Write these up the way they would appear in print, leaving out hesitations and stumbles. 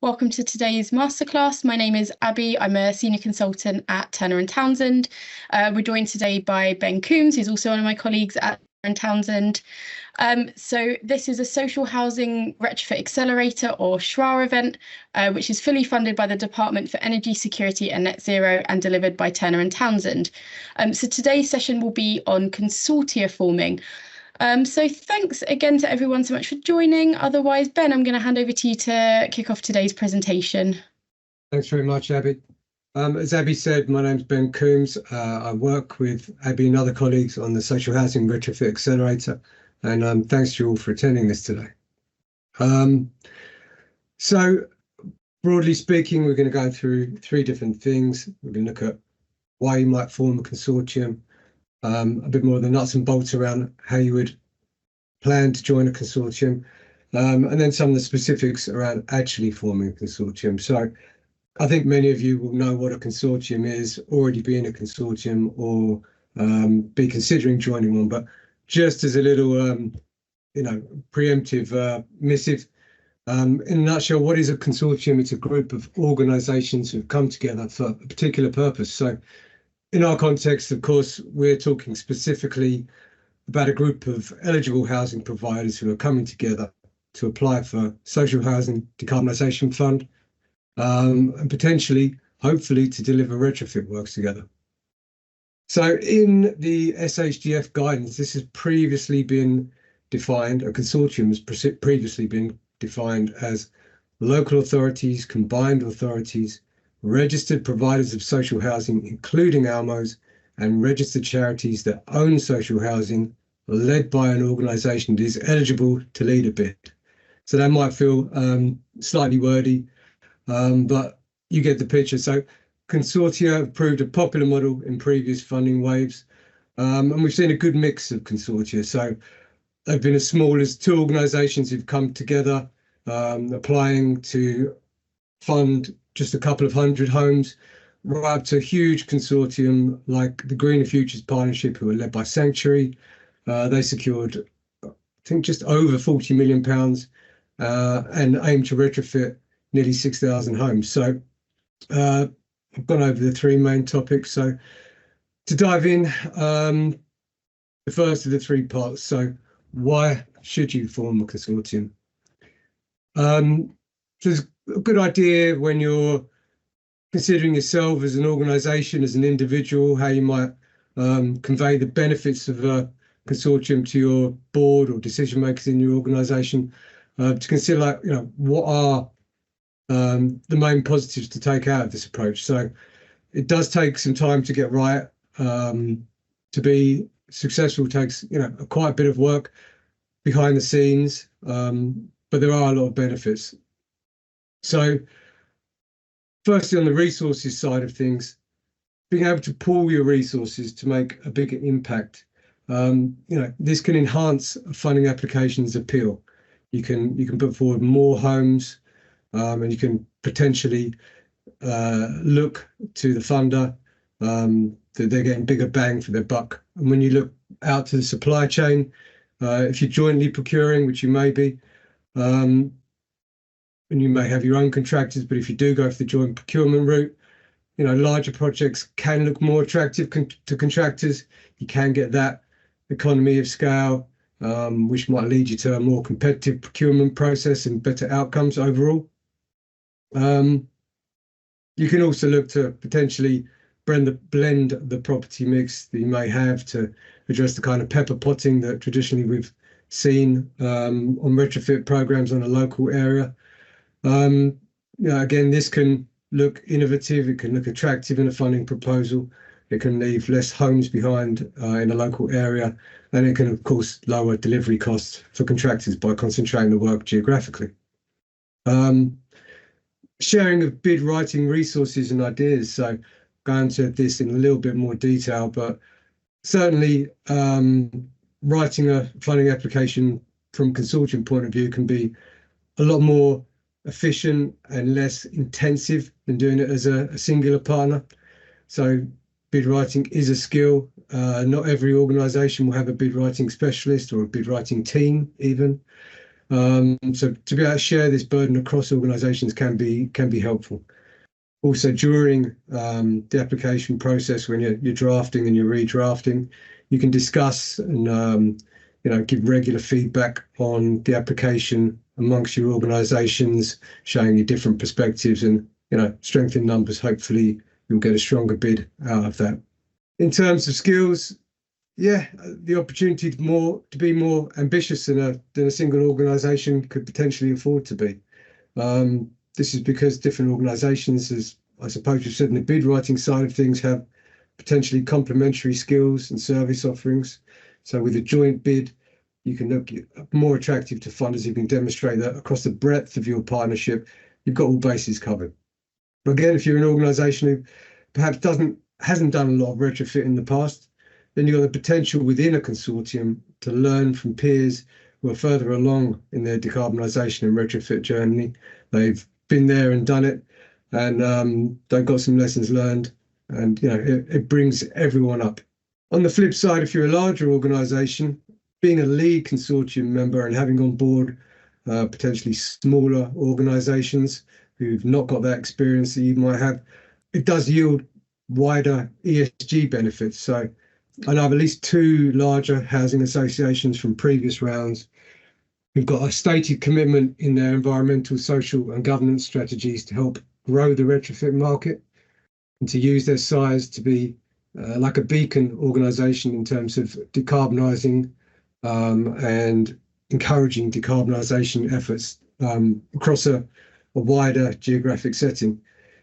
Welcome to today's Masterclass. My name is Abby. I'm a senior consultant at Turner & Townsend. We're joined today by Ben Coombs, who's also one of my colleagues at Turner & Townsend. So this is a social housing retrofit accelerator, or SHRA event, which is fully funded by the Department for Energy Security and Net Zero and delivered by Turner & Townsend. So today's session will be on consortia forming. So thanks again to everyone so much for joining. Otherwise, Ben, I'm going to hand over to you to kick off today's presentation. Thanks very much, Abby. As Abby said, my name's Ben Coombs. I work with Abby and other colleagues on the Social Housing Retrofit Accelerator, and thanks to you all for attending this today. So broadly speaking, we're going to go through three different things. We're going to look at why you might form a consortium, a bit more of the nuts and bolts around how you would plan to join a consortium, and then some of the specifics around actually forming a consortium. So I think many of you will know what a consortium is, already be in a consortium, or be considering joining one. But just as a little, preemptive missive, in a nutshell, what is a consortium? It's a group of organisations who've come together for a particular purpose. So in our context, of course, we're talking specifically about a group of eligible housing providers who are coming together to apply for Social Housing Decarbonisation Fund, and potentially, hopefully, to deliver retrofit works together. So in the SHDF guidance, this has previously been defined, a consortium has previously been defined as local authorities, combined authorities, registered providers of social housing, including ALMOs, and registered charities that own social housing, led by an organisation that is eligible to lead a bid. So that might feel slightly wordy, but you get the picture. So consortia have proved a popular model in previous funding waves, and we've seen a good mix of consortia. So they've been as small as two organisations who've come together, applying to fund just a couple of hundred homes, right up to a huge consortium like the Greener Futures Partnership, who are led by Sanctuary. They secured, I think, just over £40 million and aim to retrofit nearly 6,000 homes. So I've gone over the three main topics. So to dive in, the first of the three parts. So why should you form a consortium? So it's a good idea when you're considering yourself as an organisation, as an individual, how you might convey the benefits of a consortium to your board or decision makers in your organisation, to consider, like, what are the main positives to take out of this approach. So it does take some time to get right. To be successful takes quite a bit of work behind the scenes, but there are a lot of benefits. So firstly, on the resources side of things, being able to pool your resources to make a bigger impact, this can enhance a funding application's appeal. You can put forward more homes, and you can potentially look to the funder that they're getting bigger bang for their buck. And when you look out to the supply chain, if you're jointly procuring, which you may be, and you may have your own contractors, but if you do go for the joint procurement route, larger projects can look more attractive to contractors. You can get that economy of scale, which might lead you to a more competitive procurement process and better outcomes overall. You can also look to potentially blend the property mix that you may have to address the kind of pepper potting that traditionally we've seen on retrofit programs on a local area. Again, this can look innovative, it can look attractive in a funding proposal, it can leave less homes behind in a local area, and it can, of course, lower delivery costs for contractors by concentrating the work geographically. Sharing of bid writing resources and ideas. So go into this in a little bit more detail, but certainly writing a funding application from a consortium point of view can be a lot more efficient and less intensive than doing it as a singular partner. So bid writing is a skill. Not every organisation will have a bid writing specialist or a bid writing team even. So to be able to share this burden across organisations can be helpful. Also, during the application process, when you're drafting and you're redrafting, you can discuss and give regular feedback on the application amongst your organisations, showing you different perspectives, and strength in numbers. Hopefully, you'll get a stronger bid out of that. In terms of skills, yeah, the opportunity to be more ambitious than a single organisation could potentially afford to be. This is because different organisations, as I suppose you've said in the bid writing side of things, have potentially complementary skills and service offerings. So with a joint bid, you can look more attractive to funders. You can demonstrate that across the breadth of your partnership, you've got all bases covered. But again, if you're an organisation who perhaps hasn't done a lot of retrofit in the past, then you've got the potential within a consortium to learn from peers who are further along in their decarbonisation and retrofit journey. They've been there and done it, and they've got some lessons learned, and it brings everyone up. On the flip side, if you're a larger organisation, being a lead consortium member and having on board potentially smaller organisations who've not got that experience that you might have, it does yield wider ESG benefits. So I know of at least 2 larger housing associations from previous rounds who've got a stated commitment in their environmental, social and governance strategies to help grow the retrofit market and to use their size to be like a beacon organisation in terms of decarbonising and encouraging decarbonisation efforts across a wider geographic setting.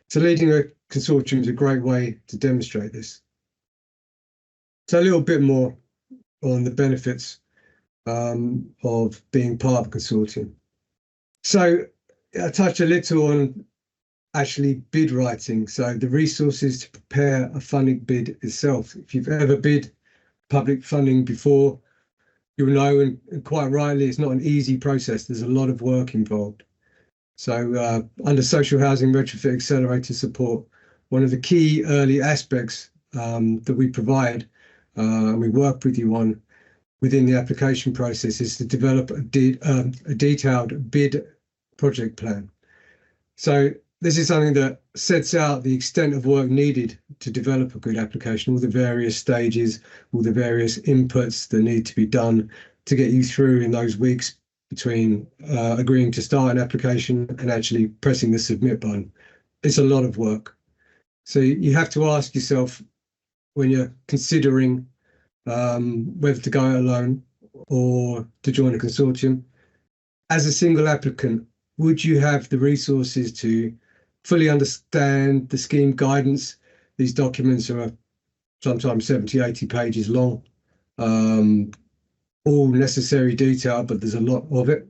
So leading a consortium is a great way to demonstrate this. So a little bit more on the benefits of being part of a consortium. So I touched a little on actually bid writing. So the resources to prepare a funding bid itself. If you've ever bid public funding before, you'll know, and quite rightly, it's not an easy process. There's a lot of work involved. So under Social Housing Retrofit Accelerator support, one of the key early aspects that we provide and we work with you on within the application process is to develop a detailed bid project plan. So this is something that sets out the extent of work needed to develop a good application, all the various stages, all the various inputs that need to be done to get you through in those weeks between agreeing to start an application and actually pressing the submit button. It's a lot of work. So you have to ask yourself, when you're considering whether to go it alone or to join a consortium, as a single applicant, would you have the resources to fully understand the scheme guidance? These documents are sometimes 70, 80 pages long, all necessary detail, but there's a lot of it.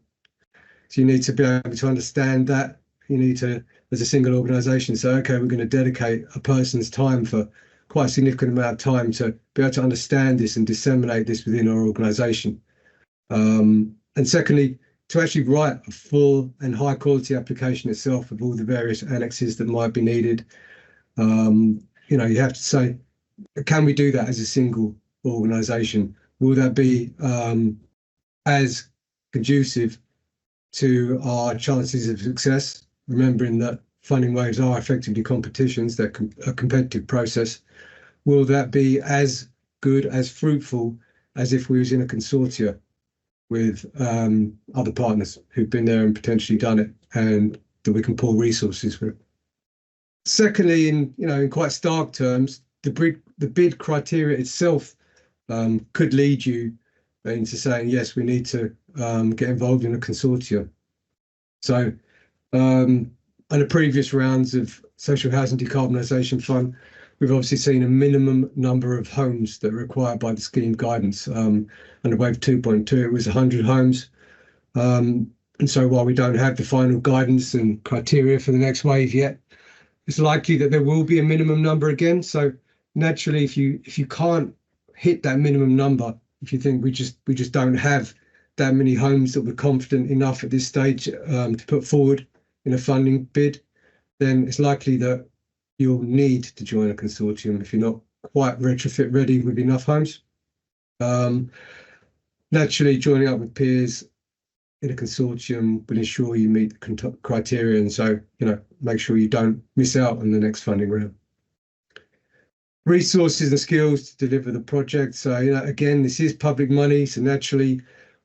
So you need to be able to understand that. You need to, as a single organisation, say, okay, we're going to dedicate a person's time for quite a significant amount of time to be able to understand this and disseminate this within our organisation. And secondly, to actually write a full and high quality application itself with all the various annexes that might be needed. You have to say, can we do that as a single organisation? Will that be as conducive to our chances of success? Remembering that funding waves are effectively competitions, they're a competitive process. Will that be as good, as fruitful as if we was in a consortia with other partners who've been there and potentially done it, and that we can pull resources from? Secondly, in quite stark terms, the bid criteria itself could lead you into saying, yes, we need to get involved in a consortium. So under previous rounds of Social Housing Decarbonisation Fund, we've obviously seen a minimum number of homes that are required by the scheme guidance. Under Wave 2.2, it was 100 homes. And so while we don't have the final guidance and criteria for the next wave yet, it's likely that there will be a minimum number again. So naturally, if you can't hit that minimum number, if you think we just don't have that many homes that we're confident enough at this stage to put forward in a funding bid, then it's likely that you'll need to join a consortium if you're not quite retrofit ready with enough homes. Naturally, joining up with peers in a consortium will ensure you meet the criteria, and so make sure you don't miss out on the next funding round. Resources and skills to deliver the project. So again, this is public money, so naturally,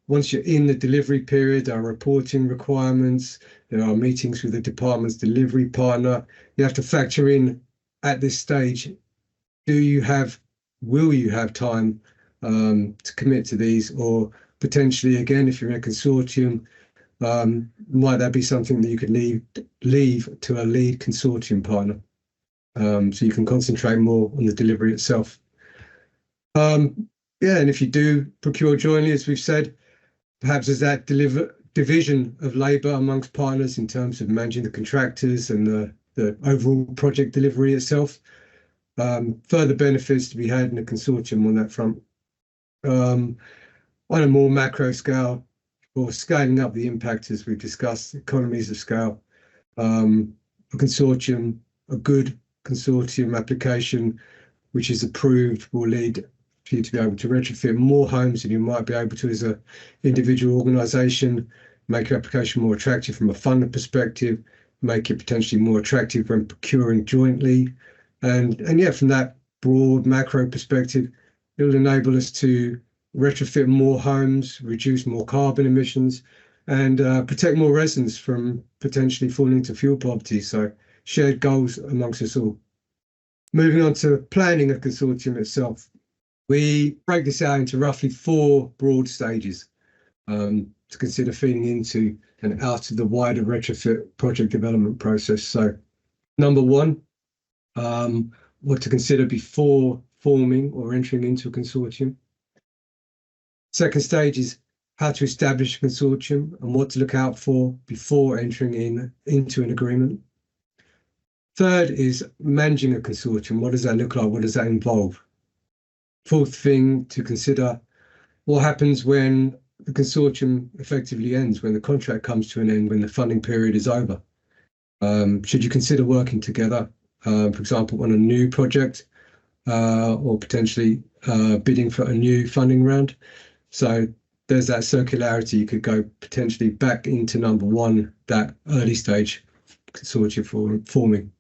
once you're in the delivery period, there are reporting requirements, there are meetings with the department's delivery partner. You have to factor in at this stage, will you have time to commit to these, or potentially, again, if you're in a consortium, might that be something that you could leave to a lead consortium partner, so you can concentrate more on the delivery itself. And if you do procure jointly, as we've said, perhaps there's that division of labour amongst partners in terms of managing the contractors and the overall project delivery itself. Further benefits to be had in a consortium on that front. On a more macro scale, or scaling up the impact, as we've discussed, economies of scale. A good consortium application which is approved will lead for you to be able to retrofit more homes than you might be able to as an individual organisation, make your application more attractive from a funder perspective, make it potentially more attractive when procuring jointly. And from that broad macro perspective, it will enable us to retrofit more homes, reduce more carbon emissions, and protect more residents from potentially falling into fuel poverty. So shared goals amongst us all. Moving on to planning a consortium itself. We break this out into roughly 4 broad stages to consider feeding into and out of the wider retrofit project development process. So number 1, what to consider before forming or entering into a consortium. Second stage is how to establish a consortium and what to look out for before entering into an agreement. Third is managing a consortium. What does that look like? What does that involve? Fourth thing to consider, what happens when the consortium effectively ends, when the contract comes to an end, when the funding period is over? Should you consider working together, for example, on a new project, or potentially bidding for a new funding round? So there's that circularity. You could go potentially back into number 1, that early stage consortium forming.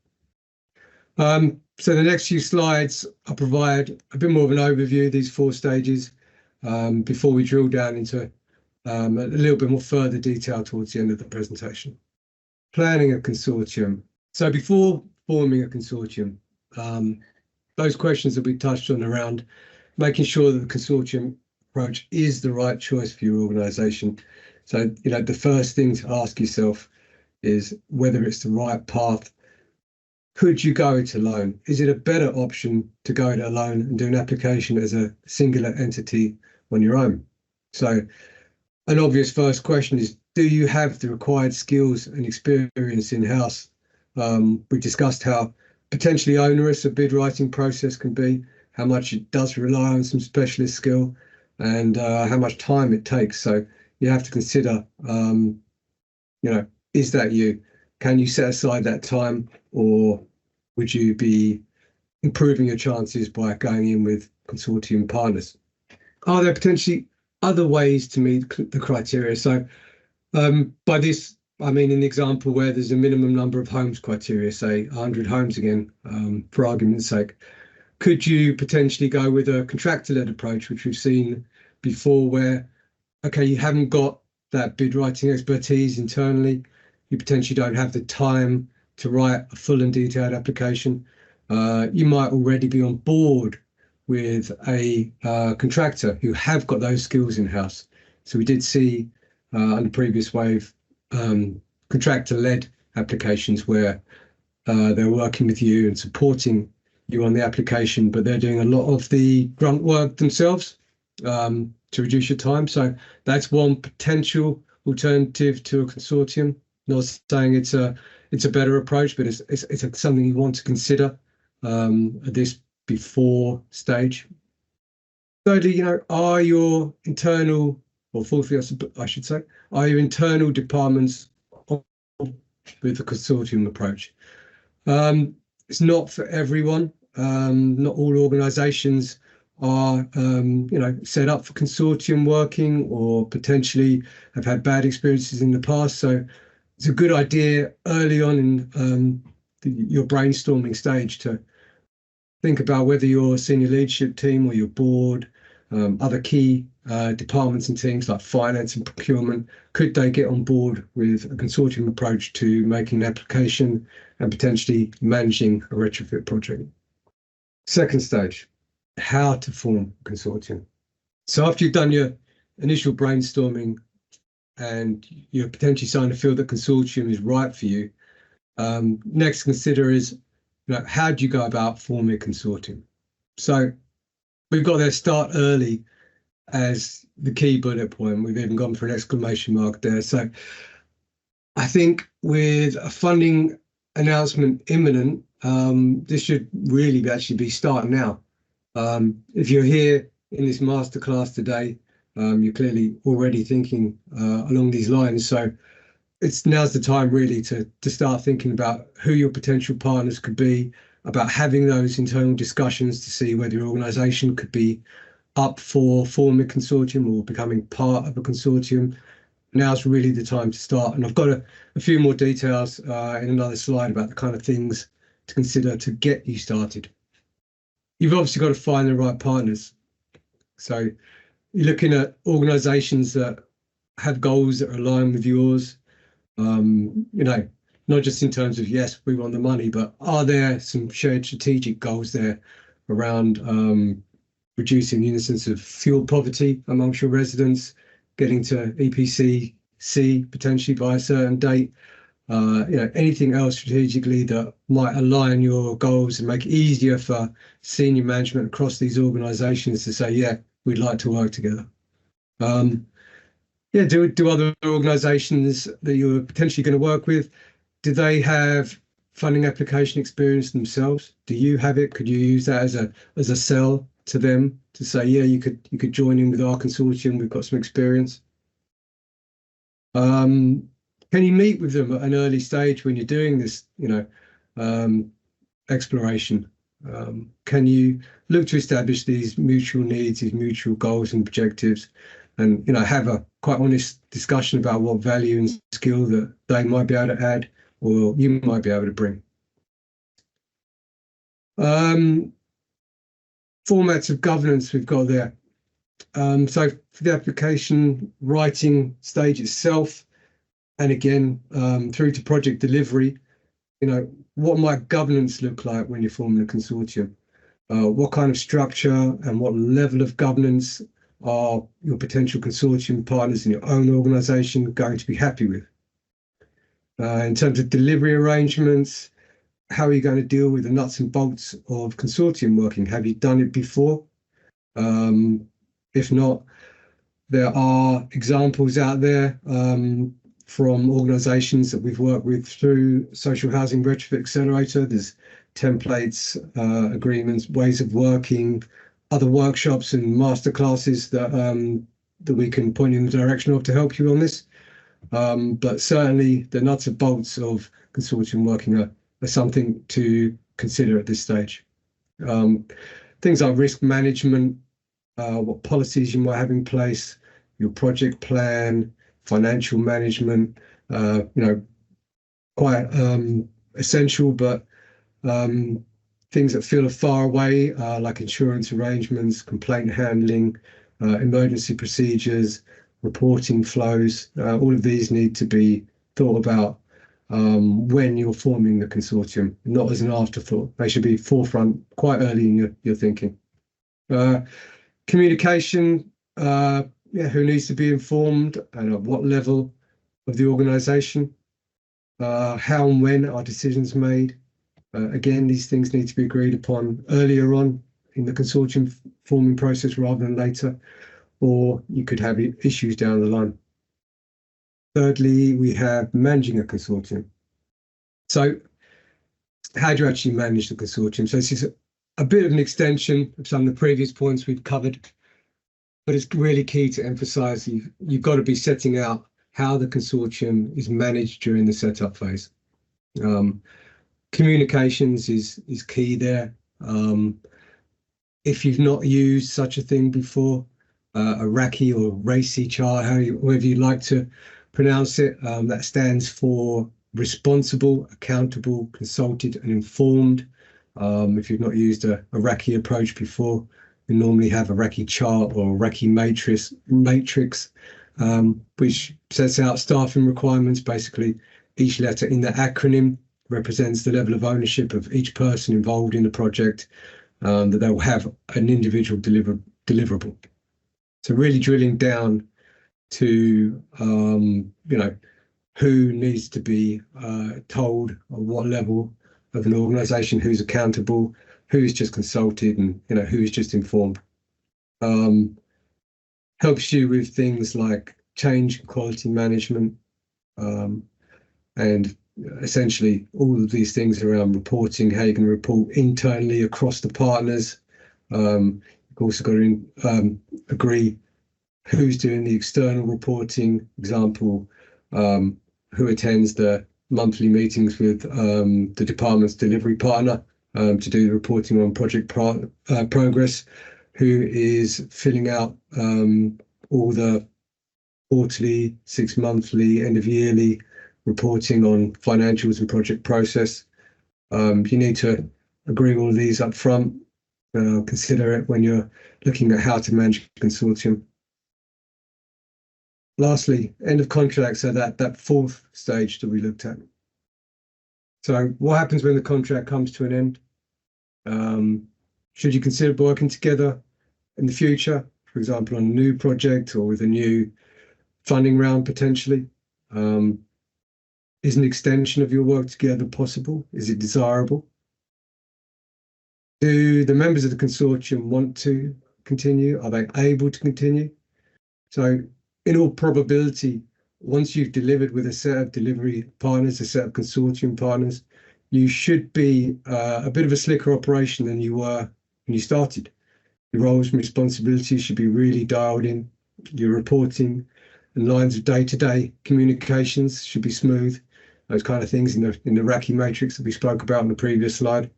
So the next few slides, I'll provide a bit more of an overview of these 4 stages before we drill down into a little bit more further detail towards the end of the presentation. Planning a consortium. So before forming a consortium, those questions that we touched on around making sure that the consortium approach is the right choice for your organisation. So, the first thing to ask yourself is whether it's the right path. Could you go it alone? Is it a better option to go it alone and do an application as a singular entity on your own? So an obvious first question is, do you have the required skills and experience in-house? We discussed how potentially onerous a bid writing process can be, how much it does rely on some specialist skill, and how much time it takes. So you have to consider, is that you? Can you set aside that time, or would you be improving your chances by going in with consortium partners? Are there potentially other ways to meet the criteria? So by this, I mean an example where there's a minimum number of homes criteria, say 100 homes again, for argument's sake. Could you potentially go with a contractor-led approach, which we've seen before, where, okay, you haven't got that bid writing expertise internally, you potentially don't have the time to write a full and detailed application. You might already be on board with a contractor who have got those skills in-house. So we did see on the previous wave contractor-led applications where they're working with you and supporting you on the application, but they're doing a lot of the grunt work themselves to reduce your time. So that's one potential alternative to a consortium. Not saying it's a better approach, but it's something you want to consider at this before stage. Thirdly, are your internal, or fourthly, I should say, are your internal departments with the consortium approach? It's not for everyone. Not all organisations are set up for consortium working or potentially have had bad experiences in the past. So it's a good idea early on in your brainstorming stage to think about whether your senior leadership team or your board, other key departments and teams like finance and procurement, could they get on board with a consortium approach to making an application and potentially managing a retrofit project. Second stage, how to form a consortium. So after you've done your initial brainstorming and you're potentially starting to feel that consortium is right for you, next to consider is, how do you go about forming a consortium? So we've got to start early as the key bullet point. We've even gone for an exclamation mark there. So I think with a funding announcement imminent, this should really actually be starting now. If you're here in this masterclass today, you're clearly already thinking along these lines. So now's the time really to start thinking about who your potential partners could be, about having those internal discussions to see whether your organisation could be up for forming a consortium or becoming part of a consortium. Now's really the time to start. And I've got a few more details in another slide about the kind of things to consider to get you started. You've obviously got to find the right partners. So you're looking at organisations that have goals that are aligned with yours. Not just in terms of, yes, we want the money, but are there some shared strategic goals there around reducing the incidence of fuel poverty amongst your residents, getting to EPC C potentially by a certain date, anything else strategically that might align your goals and make it easier for senior management across these organisations to say, yeah, we'd like to work together. Do other organisations that you're potentially going to work with, do they have funding application experience themselves? Do you have it? Could you use that as a sell to them to say, yeah, you could join in with our consortium, we've got some experience? Can you meet with them at an early stage when you're doing this, exploration? Can you look to establish these mutual needs, these mutual goals and objectives, and have a quite honest discussion about what value and skill that they might be able to add or you might be able to bring? Formats of governance we've got there. So for the application writing stage itself, and again through to project delivery, what might governance look like when you're forming a consortium? What kind of structure and what level of governance are your potential consortium partners in your own organisation going to be happy with? In terms of delivery arrangements, how are you going to deal with the nuts and bolts of consortium working? Have you done it before? If not, there are examples out there from organisations that we've worked with through Social Housing Retrofit Accelerator. There's templates, agreements, ways of working, other workshops and masterclasses that we can point you in the direction of to help you on this. But certainly the nuts and bolts of consortium working are something to consider at this stage. Things like risk management, what policies you might have in place, your project plan, financial management, quite essential, but things that feel far away, like insurance arrangements, complaint handling, emergency procedures, reporting flows. All of these need to be thought about when you're forming the consortium, not as an afterthought. They should be forefront quite early in your thinking. Communication, who needs to be informed and at what level of the organisation, how and when are decisions made. Again, these things need to be agreed upon earlier on in the consortium forming process rather than later, or you could have issues down the line. Thirdly, we have managing a consortium. So how do you actually manage the consortium? So this is a bit of an extension of some of the previous points we've covered, but it's really key to emphasise you've got to be setting out how the consortium is managed during the setup phase. Communications is key there. if you've not used such a thing before, a RACI or RACI chart, however you like to pronounce it, that stands for responsible, accountable, consulted, and informed. If you've not used a RACI approach before, you normally have a RACI chart or a RACI matrix, which sets out staffing requirements. Basically, each letter in the acronym represents the level of ownership of each person involved in the project, that they'll have an individual deliverable. So really drilling down to who needs to be told at what level of an organisation, who's accountable, who's just consulted, and who's just informed. Helps you with things like change and quality management, and essentially all of these things around reporting, how you can report internally across the partners. You've also got to agree who's doing the external reporting, example, who attends the monthly meetings with the department's delivery partner to do the reporting on project progress, who is filling out all the quarterly, 6-monthly, end of yearly reporting on financials and project process. You need to agree all of these up front. Consider it when you're looking at how to manage a consortium. Lastly, end of contract, so that fourth stage that we looked at. So what happens when the contract comes to an end? Should you consider working together in the future, for example, on a new project or with a new funding round potentially? Is an extension of your work together possible? Is it desirable? Do the members of the consortium want to continue? Are they able to continue? So in all probability, once you've delivered with a set of delivery partners, a set of consortium partners, you should be a bit of a slicker operation than you were when you started. Your roles and responsibilities should be really dialed in. Your reporting and lines of day-to-day communications should be smooth. Those kind of things in the RACI matrix that we spoke about on the previous slide.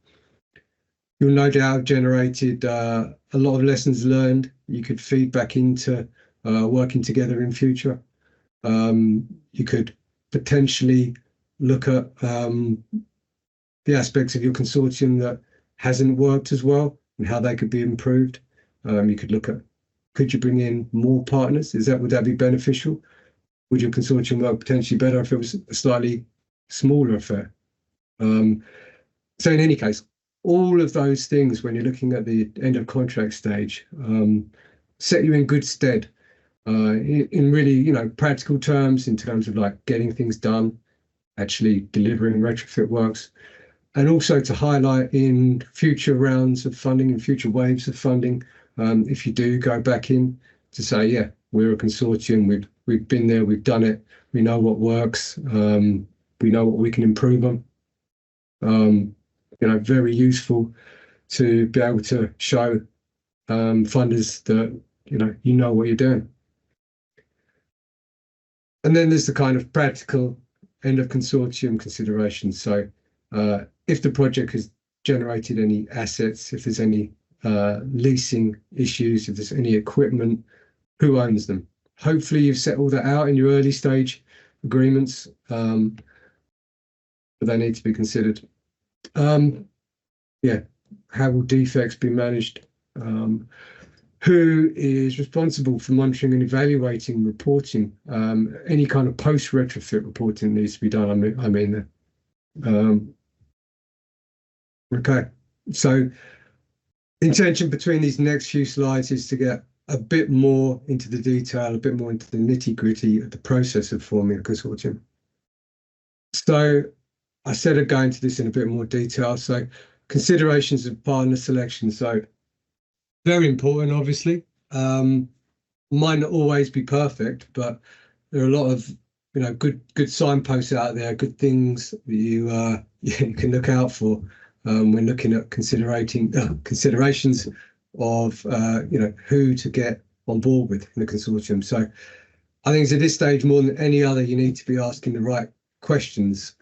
You'll no doubt have generated a lot of lessons learned. You could feed back into working together in future. You could potentially look at the aspects of your consortium that hasn't worked as well and how they could be improved. You could look at, could you bring in more partners? Would that be beneficial? Would your consortium work potentially better if it was a slightly smaller affair? So in any case, all of those things, when you're looking at the end of contract stage, set you in good stead in really, practical terms, in terms of like getting things done, actually delivering retrofit works, and also to highlight in future rounds of funding and future waves of funding, if you do go back in, to say, yeah, we're a consortium, we've been there, we've done it, we know what works, we know what we can improve on. Very useful to be able to show funders that you know what you're doing. And then there's the kind of practical end of consortium considerations. So if the project has generated any assets, if there's any leasing issues, if there's any equipment, who owns them? Hopefully you've set all that out in your early stage agreements, but they need to be considered. How will defects be managed? Who is responsible for monitoring and evaluating reporting? Any kind of post-retrofit reporting needs to be done. I mean, okay. So intention between these next few slides is to get a bit more into the detail, a bit more into the nitty-gritty of the process of forming a consortium. So I said I'd go into this in a bit more detail. So considerations of partner selection. So very important, obviously. Might not always be perfect, but there are a lot of good signposts out there, good things that you can look out for when looking at considerations of who to get on board with in the consortium. So I think at this stage, more than any other, you need to be asking the right questions.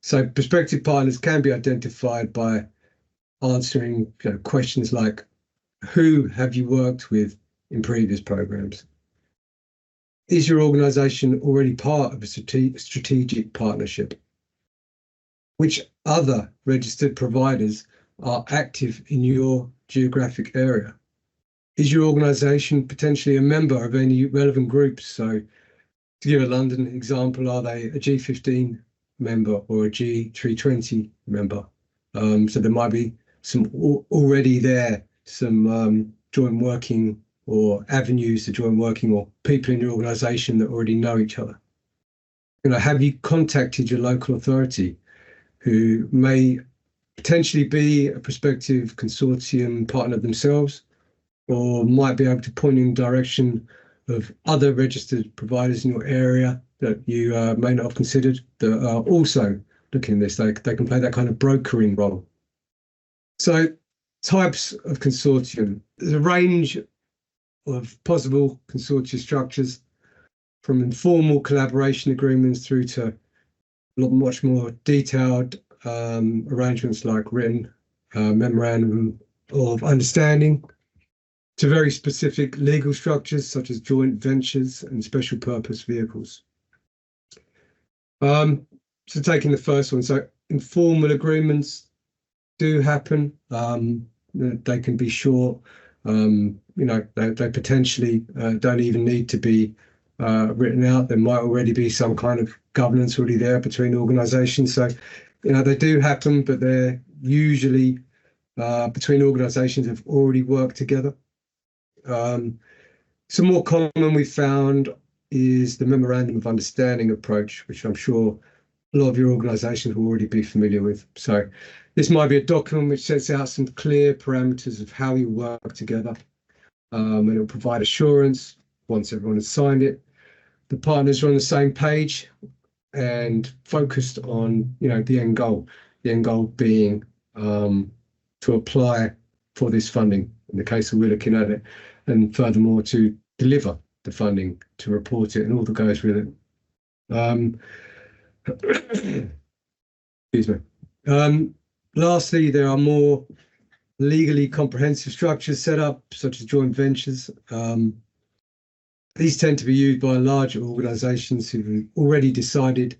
So prospective partners can be identified by answering questions like, who have you worked with in previous programs? Is your organisation already part of a strategic partnership? Which other registered providers are active in your geographic area? Is your organisation potentially a member of any relevant groups? So to give a London example, are they a G15 member or a G320 member? So there might be some already there, some joint working or avenues to joint working, or people in your organisation that already know each other. Have you contacted your local authority, who may potentially be a prospective consortium partner themselves, or might be able to point in the direction of other registered providers in your area that you may not have considered, that are also looking at this? They can play that kind of brokering role. So types of consortium. There's a range of possible consortia structures, from informal collaboration agreements through to much more detailed arrangements like written memorandum of understanding, to very specific legal structures such as joint ventures and special purpose vehicles. So taking the first one, so informal agreements do happen. They can be short. They potentially don't even need to be written out. There might already be some kind of governance already there between organisations. So, they do happen, but they're usually between organisations that have already worked together. Some more common we found is the memorandum of understanding approach, which I'm sure a lot of your organisations will already be familiar with. So this might be a document which sets out some clear parameters of how you work together, and it'll provide assurance once everyone has signed it. The partners are on the same page and focused on the end goal. The end goal being to apply for this funding in the case that we're looking at it, and furthermore to deliver the funding, to report it and all that goes with it. Excuse me. Lastly, there are more legally comprehensive structures set up, such as joint ventures. These tend to be used by larger organisations who've already decided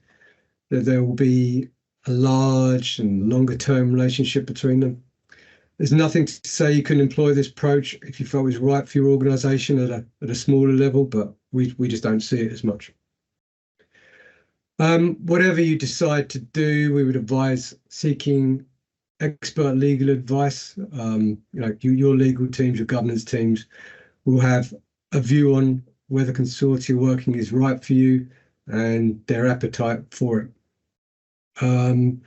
that there will be a large and longer term relationship between them. There's nothing to say you can employ this approach if you felt it was right for your organisation at a smaller level, but we just don't see it as much. Whatever you decide to do, we would advise seeking expert legal advice. Your legal teams, your governance teams will have a view on whether consortia working is right for you and their appetite for it. And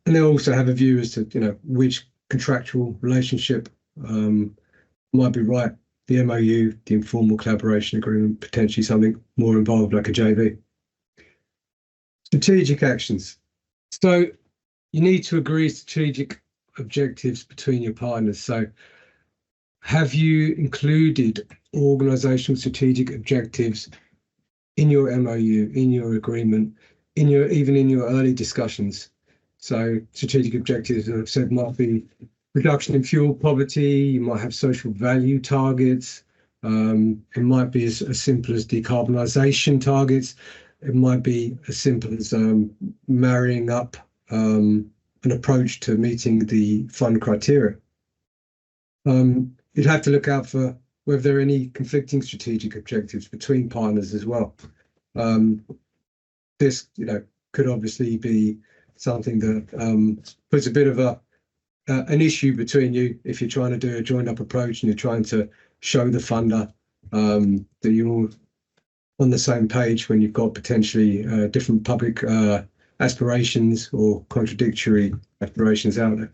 they'll also have a view as to which contractual relationship might be right. The MOU, the informal collaboration agreement, potentially something more involved like a JV. Strategic actions. So you need to agree strategic objectives between your partners. So have you included organisational strategic objectives in your MOU, in your agreement, even in your early discussions? So strategic objectives, as I've said, might be reduction in fuel poverty. You might have social value targets. It might be as simple as decarbonisation targets. It might be as simple as marrying up an approach to meeting the fund criteria. You'd have to look out for whether there are any conflicting strategic objectives between partners as well. This, could obviously be something that puts a bit of an issue between you if you're trying to do a joined up approach and you're trying to show the funder that you're all on the same page when you've got potentially different public aspirations or contradictory aspirations out there.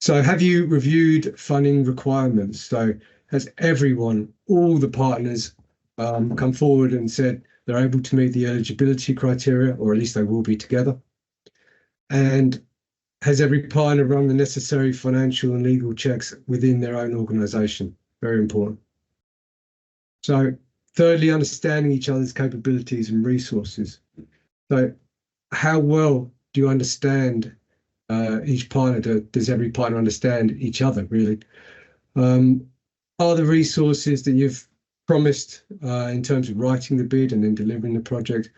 So have you reviewed funding requirements? So has everyone, all the partners, come forward and said they're able to meet the eligibility criteria, or at least they will be together? And has every partner run the necessary financial and legal checks within their own organisation? Very important. So thirdly, understanding each other's capabilities and resources. So how well do you understand each partner, does every partner understand each other, really? Are the resources that you've promised in terms of writing the bid and then delivering the project,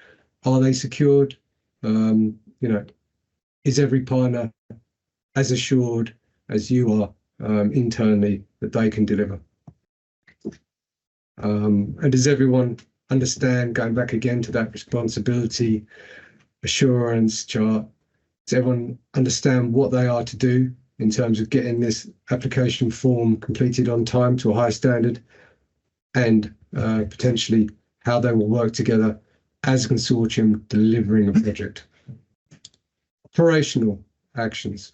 are they secured? Is every partner as assured as you are internally that they can deliver? And does everyone understand, going back again to that responsibility assurance chart, does everyone understand what they are to do in terms of getting this application form completed on time to a high standard, and potentially how they will work together as a consortium delivering a project? Operational actions.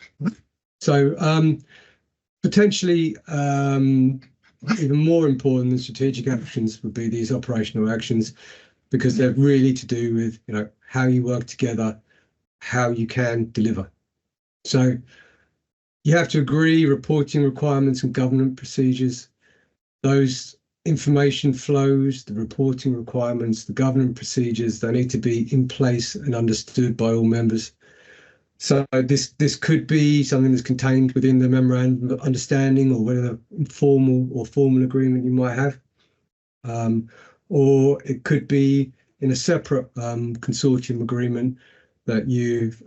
So potentially even more important than strategic actions would be these operational actions, because they're really to do with how you work together, how you can deliver. So you have to agree reporting requirements and governance procedures. Those information flows, the reporting requirements, the governance procedures, they need to be in place and understood by all members. So this could be something that's contained within the memorandum of understanding, or whatever informal or formal agreement you might have, or it could be in a separate consortium agreement that you've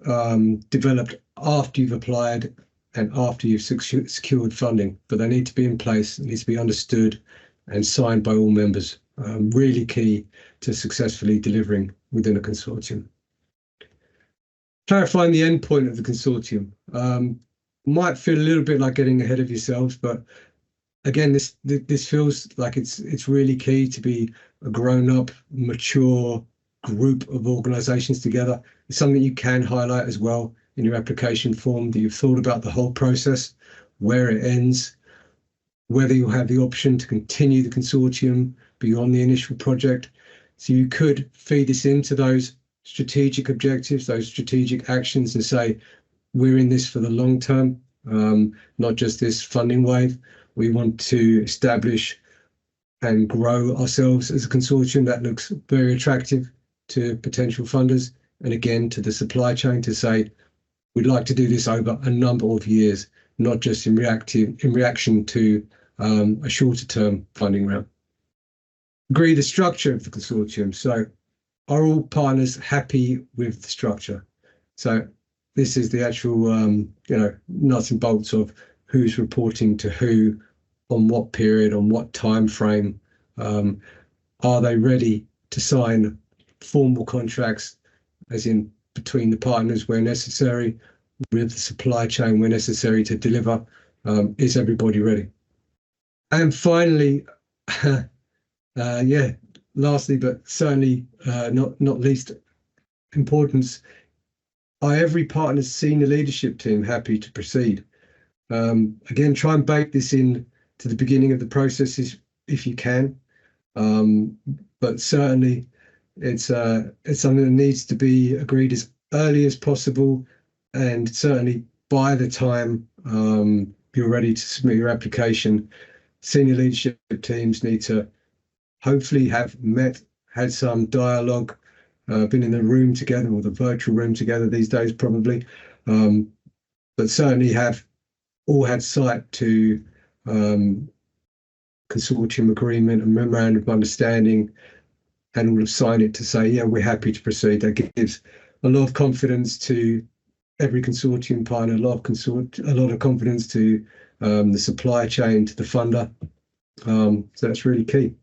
developed after you've applied and after you've secured funding. But they need to be in place, it needs to be understood and signed by all members. Really key to successfully delivering within a consortium. Clarifying the end point of the consortium might feel a little bit like getting ahead of yourselves, but again, this feels like it's really key to be a grown-up, mature group of organisations together. It's something you can highlight as well in your application form, that you've thought about the whole process, where it ends, whether you'll have the option to continue the consortium beyond the initial project. So you could feed this into those strategic objectives, those strategic actions, and say, we're in this for the long term, not just this funding wave. We want to establish and grow ourselves as a consortium that looks very attractive to potential funders, and again to the supply chain, to say we'd like to do this over a number of years, not just in reaction to a shorter term funding round. Agree the structure of the consortium. So are all partners happy with the structure? So this is the actual nuts and bolts of who's reporting to who, on what period, on what time frame. Are they ready to sign formal contracts, as in between the partners where necessary, with the supply chain where necessary to deliver? Is everybody ready? And finally, lastly, but certainly not least importance, are every partner's senior leadership team happy to proceed? Again, try and bake this in to the beginning of the processes if you can, but certainly it's something that needs to be agreed as early as possible, and certainly by the time you're ready to submit your application, senior leadership teams need to hopefully have had some dialogue, been in the room together, or the virtual room together these days probably, but certainly have all had sight to consortium agreement and memorandum of understanding, and will have signed it to say, yeah, we're happy to proceed. That gives a lot of confidence to every consortium partner, a lot of confidence to the supply chain, to the funder. So that's really key.